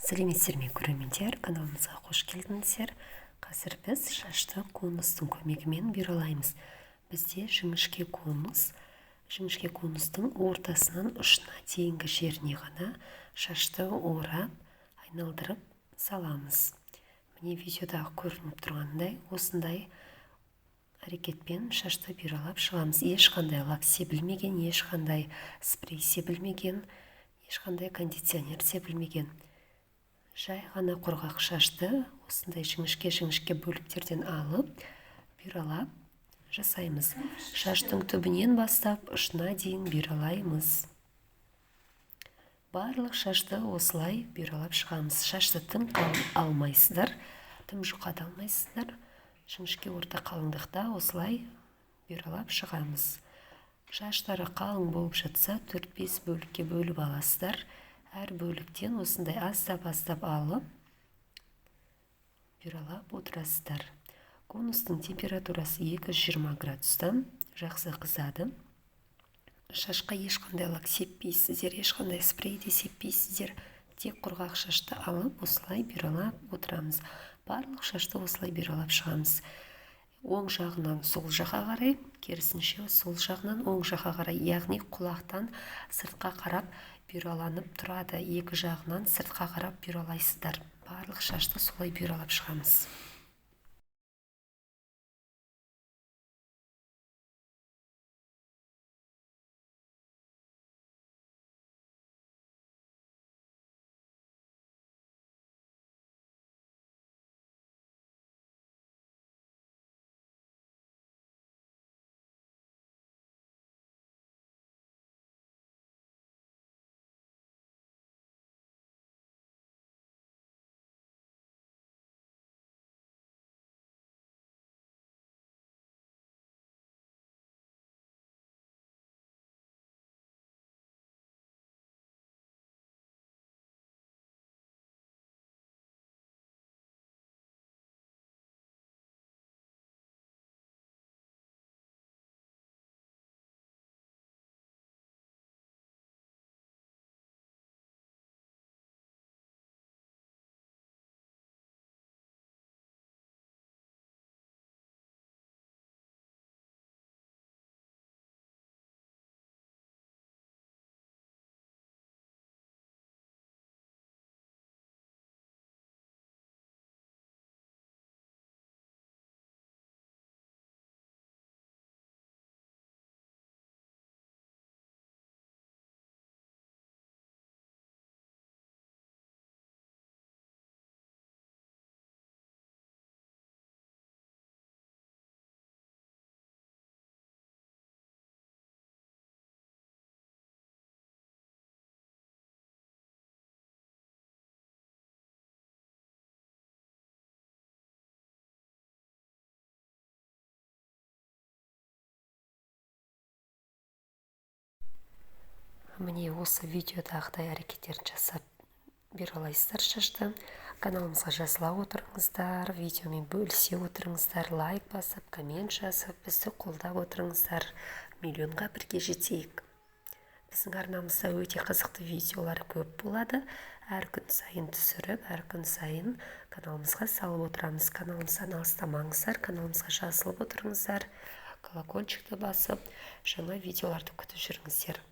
Сәлеметсіздер ме көрермендер, каналымызға қош келдіңіздер. Қазір біз шашты конустың көмегімен бұралаймыз. Бізде жіңішке конустың ортасынан ұшына дейінгі жеріне ғана шашты орап, айналдырып саламыз. Міне видеодағы көрініп тұрғандай, осындай әрекетпен шашты бұралап шығамыз. Ешқандай лак себілмеген, ешқандай спрей себілмеген, ешқандай кондиционер себілмеген. Жай ғана құрғақ шашты осындай жіңішке бөліктерден алып, бұралап жасаймыз. Шаштың түбінен бастап ұшына дейін бұралаймыз. Барлық шашты осылай бұралап шығамыз. Шашты тым алмайсыздар, тым жұқа да алмайсыздар. Жіңішке орта қалыңдықта осылай бұралап шығамыз. Шаштары қалың болып жатса, 4-5 бөлікке бөліп аласыздар. Әр бөліктен осындай аздап алып, бұралап отырасыздар. Конустың температурасы 220 градустан жақсы қызады. Шашқа ешқандай лак сеппейсіздер, ешқандай спрей де сеппейсіздер. Тек құрғақ шашты алып, осылай бұралап отырамыз. Барлық шашты осылай бұралап шығамыз. Оң жағынан сол жаққа қарай, керісінше сол жағынан оң жаққа қарай, яғни құлақтан сыртқа қарап бұраланып тұрады. Екі жағынан сыртқа қарап бұралайсыздар. Барлық шашты солай бұралап шығамыз. Міне осы видеодағыдай әрекеттерін жасап бұралайсыздар шашты. Каналымызға жазыла отырыңыздар, видеомен бөлісе отырыңыздар, лайк басып, коммент жазып, бізді қолдап отырыңыздар. Миллионға бірге жетейік. Біздің арнамызда өте қызықты видеолар көп болады. Әр күн сайын түсіріп, әр күн сайын каналымызға салып отырамыз. Каналымыздан алыстамаңыздар, каналымызға жазылып отырыңыздар, колокольчикті басып, жаңа видеоларды күтіп жүріңіздер.